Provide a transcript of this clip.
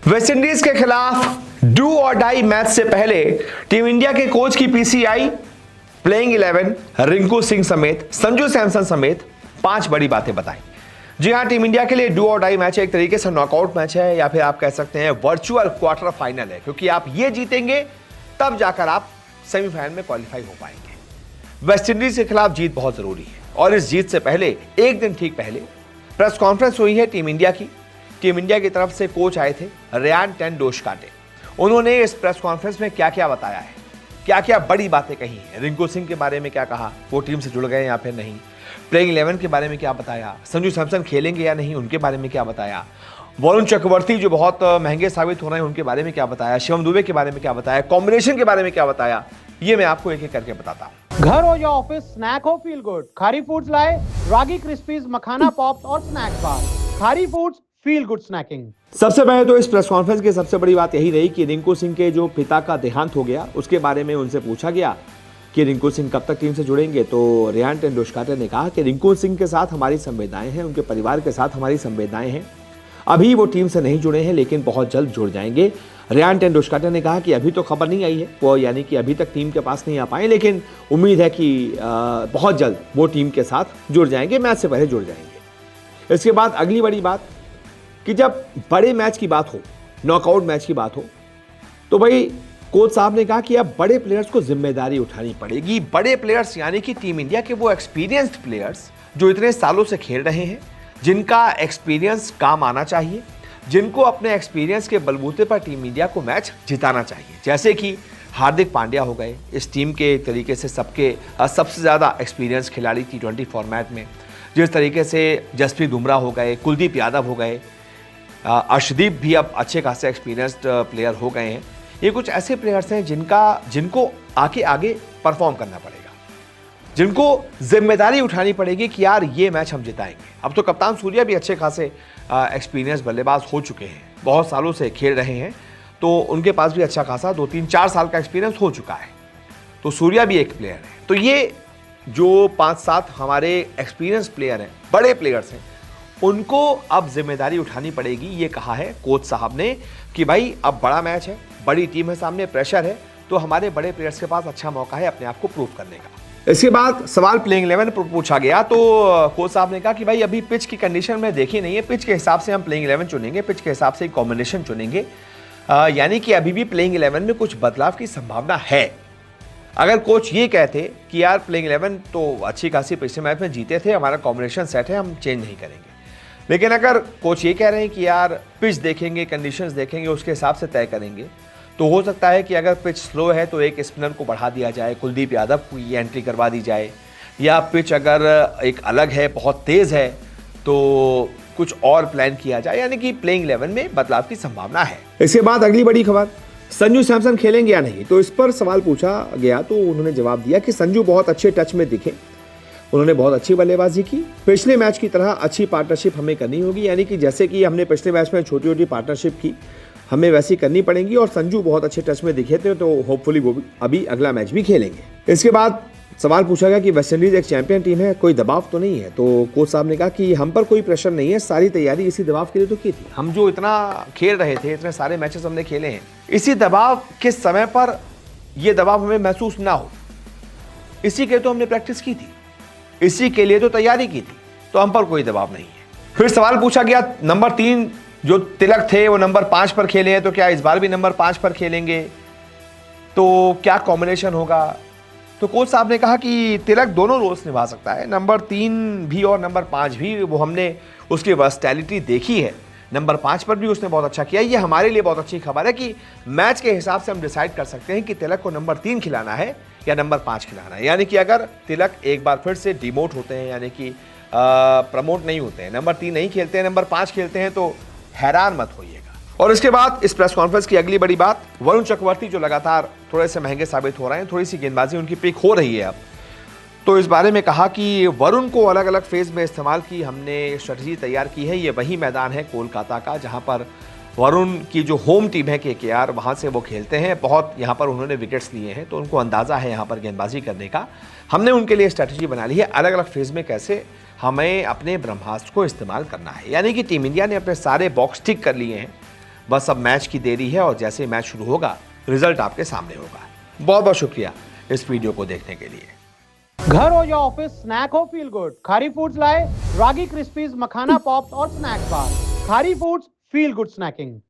West Indies के खिलाफ do और डाई मैच से पहले टीम इंडिया के कोच की पीसीआई, प्लेइंग 11 रिंकू सिंह समेत संजू सैमसन समेत 5 बड़ी बातें बताई। जी हां, टीम इंडिया के लिए डू और डाई मैच है, एक तरीके से नॉकआउट मैच है या फिर आप कह सकते हैं वर्चुअल क्वार्टर फाइनल है, क्योंकि आप ये जीतेंगे तब जाकर आप सेमीफाइनल में क्वालिफाई हो पाएंगे। वेस्टइंडीज के खिलाफ जीत बहुत जरूरी है और इस जीत से पहले एक दिन ठीक पहले प्रेस कॉन्फ्रेंस हुई है टीम इंडिया की। टीम इंडिया की तरफ से कोच आए थे रियान टेंडुलकर। उन्होंने इस प्रेस कॉन्फ्रेंस में क्या क्या बताया है, क्या क्या बड़ी बातें कही हैं, रिंकू सिंह के बारे में क्या कहा, वो टीम से जुड़ गए या फिर नहीं, प्लेइंग 11 के बारे में क्या बताया, संजू सैमसन खेलेंगे या नहीं उनके बारे में क्या बताया, वरुण चक्रवर्ती जो बहुत महंगे साबित हो रहे हैं उनके बारे में क्या बताया, शिवम दुबे के बारे में क्या बताया, कॉम्बिनेशन के बारे में क्या बताया, ये मैं आपको एक एक करके बताता हूं। घर हो या ऑफिस, स्नैक हो फील गुड, खारी फूड्स लाए रागी क्रिस्पीज, मखाना पॉप्स और स्नैक बार। खारी फूड्स, फील गुड स्नैकिंग। सबसे पहले तो इस प्रेस कॉन्फ्रेंस की सबसे बड़ी बात यही रही कि रिंकू सिंह के जो पिता का देहांत हो गया उसके बारे में उनसे पूछा गया कि रिंकू सिंह कब तक टीम से जुड़ेंगे। तो रियान टेंडुलकर ने कहा कि रिंकू सिंह के साथ हमारी संवेदनाएं हैं, उनके परिवार के साथ हमारी संवेदनाएं हैं। अभी वो टीम से नहीं जुड़े हैं लेकिन बहुत जल्द जुड़ जाएंगे। रियान टेंडुलकर ने कहा कि अभी तो खबर नहीं आई है, वो यानी कि अभी तक टीम के पास नहीं आ पाए, लेकिन उम्मीद है कि बहुत जल्द वो टीम के साथ जुड़ जाएंगे, मैच से पहले जुड़ जाएंगे। इसके बाद अगली बड़ी बात कि जब बड़े मैच की बात हो, नॉकआउट मैच की बात हो, तो भाई कोच साहब ने कहा कि अब बड़े प्लेयर्स को जिम्मेदारी उठानी पड़ेगी। बड़े प्लेयर्स यानी कि टीम इंडिया के वो एक्सपीरियंस्ड प्लेयर्स जो इतने सालों से खेल रहे हैं, जिनका एक्सपीरियंस काम आना चाहिए, जिनको अपने एक्सपीरियंस के बलबूते पर टीम इंडिया को मैच जिताना चाहिए। जैसे कि हार्दिक पांड्या हो गए, इस टीम के एक तरीके से सबसे ज़्यादा एक्सपीरियंस खिलाड़ी T20 फॉर्मेट में। जिस तरीके से जसप्रीत बुमराह हो गए, कुलदीप यादव हो गए, अर्शदीप भी अब अच्छे खासे एक्सपीरियंस्ड प्लेयर हो गए हैं। ये कुछ ऐसे प्लेयर्स हैं जिनको आगे परफॉर्म करना पड़ेगा, जिनको जिम्मेदारी उठानी पड़ेगी कि यार ये मैच हम जिताएंगे। अब तो कप्तान सूर्या भी अच्छे खासे एक्सपीरियंस बल्लेबाज हो चुके हैं, बहुत सालों से खेल रहे हैं, तो उनके पास भी अच्छा खासा 2-3-4 साल का एक्सपीरियंस हो चुका है। तो सूर्या भी एक प्लेयर है। तो ये जो 5-7 हमारे एक्सपीरियंस प्लेयर हैं, बड़े प्लेयर्स हैं, उनको अब जिम्मेदारी उठानी पड़ेगी। ये कहा है कोच साहब ने कि भाई अब बड़ा मैच है, बड़ी टीम है सामने, प्रेशर है, तो हमारे बड़े प्लेयर्स के पास अच्छा मौका है अपने आप को प्रूव करने का। इसके बाद सवाल प्लेइंग 11 पर पूछा गया तो कोच साहब ने कहा कि भाई अभी पिच की कंडीशन में देखी नहीं है, पिच के हिसाब से हम प्लेइंग 11 चुनेंगे, पिच के हिसाब से कॉम्बिनेशन चुनेंगे, यानी कि अभी भी प्लेइंग 11 में कुछ बदलाव की संभावना है। अगर कोच ये कहते कि यार प्लेइंग 11 तो अच्छी खासी पिछले मैच में जीते थे, हमारा कॉम्बिनेशन सेट है, हम चेंज नहीं करेंगे, लेकिन अगर कोच ये कह रहे हैं कि यार पिच देखेंगे, कंडीशंस देखेंगे, उसके हिसाब से तय करेंगे, तो हो सकता है कि अगर पिच स्लो है तो एक स्पिनर को बढ़ा दिया जाए, कुलदीप यादव की एंट्री करवा दी जाए, या पिच अगर एक अलग है, बहुत तेज़ है, तो कुछ और प्लान किया जाए, यानी कि प्लेइंग 11 में बदलाव की संभावना है। इसके बाद अगली बड़ी खबर, संजू सैमसन खेलेंगे या नहीं, तो इस पर सवाल पूछा गया तो उन्होंने जवाब दिया कि संजू बहुत अच्छे टच में दिखे, उन्होंने बहुत अच्छी बल्लेबाजी की, पिछले मैच की तरह अच्छी पार्टनरशिप हमें करनी होगी, यानी कि जैसे कि हमने पिछले मैच में छोटी छोटी पार्टनरशिप की, हमें वैसी करनी पड़ेगी, और संजू बहुत अच्छे टच में दिखे थे, तो होपफुली वो अभी अगला मैच भी खेलेंगे। इसके बाद सवाल पूछा गया कि वेस्टइंडीज एक चैंपियन टीम है, कोई दबाव तो नहीं है, तो कोच साहब ने कहा कि हम पर कोई प्रेशर नहीं है, सारी तैयारी इसी दबाव के लिए तो की थी। हम जो इतना खेल रहे थे, इतने सारे मैचेस हमने खेले हैं, इसी दबाव के समय पर यह दबाव हमें महसूस ना हो, इसी के तो हमने प्रैक्टिस की थी, इसी के लिए तो तैयारी की थी, तो हम पर कोई दबाव नहीं है। फिर सवाल पूछा गया नंबर 3 जो तिलक थे वो नंबर 5 पर खेले हैं, तो क्या इस बार भी नंबर 5 पर खेलेंगे, तो क्या कॉम्बिनेशन होगा। तो कोच साहब ने कहा कि तिलक दोनों रोल्स निभा सकता है, नंबर 3 भी और नंबर 5 भी, वो हमने उसकी वर्सटैलिटी देखी है, नंबर 5 पर भी उसने बहुत अच्छा किया। ये हमारे लिए बहुत अच्छी खबर है कि मैच के हिसाब से हम डिसाइड कर सकते हैं कि तिलक को नंबर 3 खिलाना है या नंबर 5 खिलाना है, यानी कि अगर तिलक एक बार फिर से डिमोट होते हैं, यानी कि प्रमोट नहीं होते हैं, नंबर 3 नहीं खेलते हैं, नंबर 5 खेलते हैं, तो हैरान मत होइएगा। और इसके बाद इस प्रेस कॉन्फ्रेंस की अगली बड़ी बात, वरुण चक्रवर्ती जो लगातार थोड़े से महंगे साबित हो रहे हैं, थोड़ी सी गेंदबाजी उनकी पीक हो रही है अब, तो इस बारे में कहा कि वरुण को अलग अलग फेज में इस्तेमाल की हमने स्ट्रेटजी तैयार की है। ये वही मैदान है कोलकाता का जहां पर वरुण की जो होम टीम है KKR, वहां से वो खेलते हैं, बहुत यहाँ पर उन्होंने विकेट्स लिए हैं, तो उनको अंदाज़ा है यहाँ पर गेंदबाजी करने का। हमने उनके लिए स्ट्रेटजी बना ली है, अलग अलग फेज में कैसे हमें अपने ब्रह्मास्त्र को इस्तेमाल करना है, यानी कि टीम इंडिया ने अपने सारे बॉक्स ठीक कर लिए हैं बस अब मैच की देरी है और जैसे ही मैच शुरू होगा रिजल्ट आपके सामने होगा। बहुत बहुत शुक्रिया इस वीडियो को देखने के लिए। घर हो या ऑफिस, स्नैक हो फील गुड, खारी फूड्स लाए रागी क्रिस्पीज, मखाना पॉप्स और स्नैक्स बार। खारी फूड्स, फील गुड स्नैकिंग।